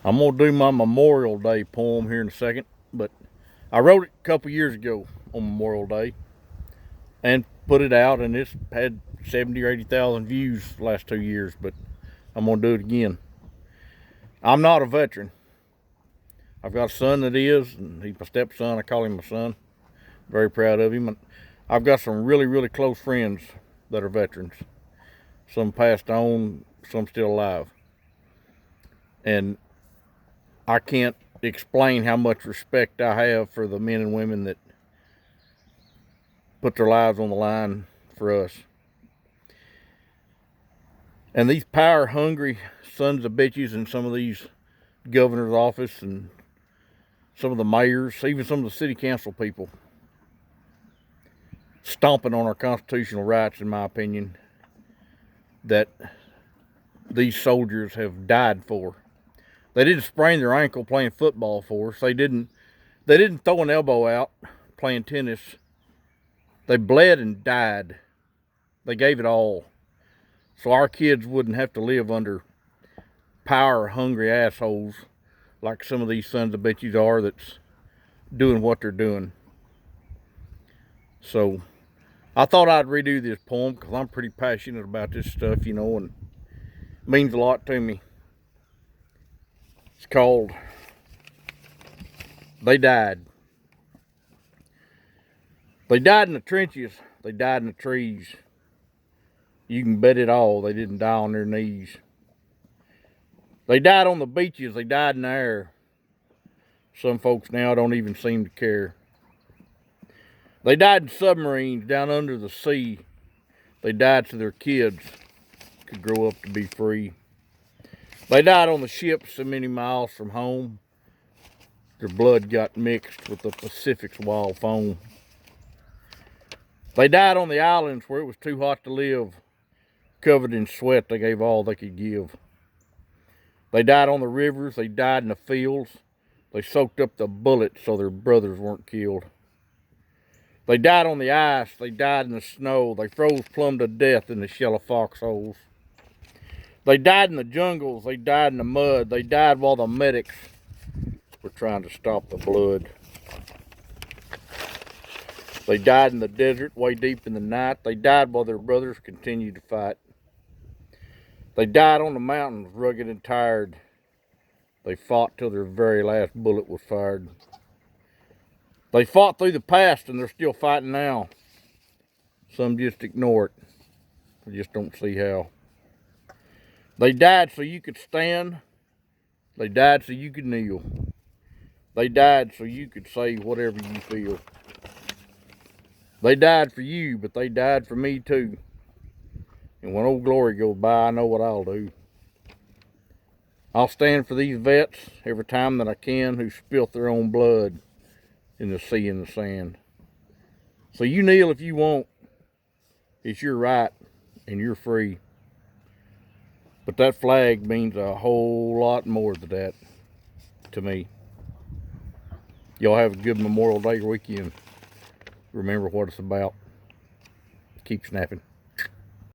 I'm going to do my Memorial Day poem here in a second, but I wrote it a couple years ago on Memorial Day and put it out, and it's had 70 or 80,000 views the last 2 years, but I'm going to do it again. I'm not a veteran. I've got a son that is, and he's my stepson. I call him my son. Very proud of him. And I've got some really, really close friends that are veterans. Some passed on, some still alive. And I can't explain how much respect I have for the men and women that put their lives on the line for us. And these power-hungry sons of bitches in some of these governor's office and some of the mayors, even some of the city council people, stomping on our constitutional rights, in my opinion, that these soldiers have died for. They didn't sprain their ankle playing football for us. They didn't throw an elbow out playing tennis. They bled and died. They gave it all. So our kids wouldn't have to live under power-hungry assholes like some of these sons of bitches are that's doing what they're doing. So I thought I'd redo this poem because I'm pretty passionate about this stuff, you know, and it means a lot to me. It's called They Died. They died in the trenches. They died in the trees. You can bet it all, they didn't die on their knees. They died on the beaches. They died in the air. Some folks now don't even seem to care. They died in submarines down under the sea. They died so their kids could grow up to be free. They died on the ships so many miles from home. Their blood got mixed with the Pacific's wild foam. They died on the islands where it was too hot to live. Covered in sweat, they gave all they could give. They died on the rivers. They died in the fields. They soaked up the bullets so their brothers weren't killed. They died on the ice. They died in the snow. They froze plumb to death in the shallow foxholes. They died in the jungles. They died in the mud. They died while the medics were trying to stop the blood. They died in the desert way deep in the night. They died while their brothers continued to fight. They died on the mountains, rugged and tired. They fought till their very last bullet was fired. They fought through the past and they're still fighting now. Some just ignore it. They just don't see how. They died so you could stand. They died so you could kneel. They died so you could say whatever you feel. They died for you, but they died for me too. And when Old Glory goes by, I know what I'll do. I'll stand for these vets every time that I can who spilt their own blood in the sea and the sand. So you kneel if you want. It's your right and you're free. But that flag means a whole lot more than that to me. Y'all have a good Memorial Day weekend. Remember what it's about. Keep snapping.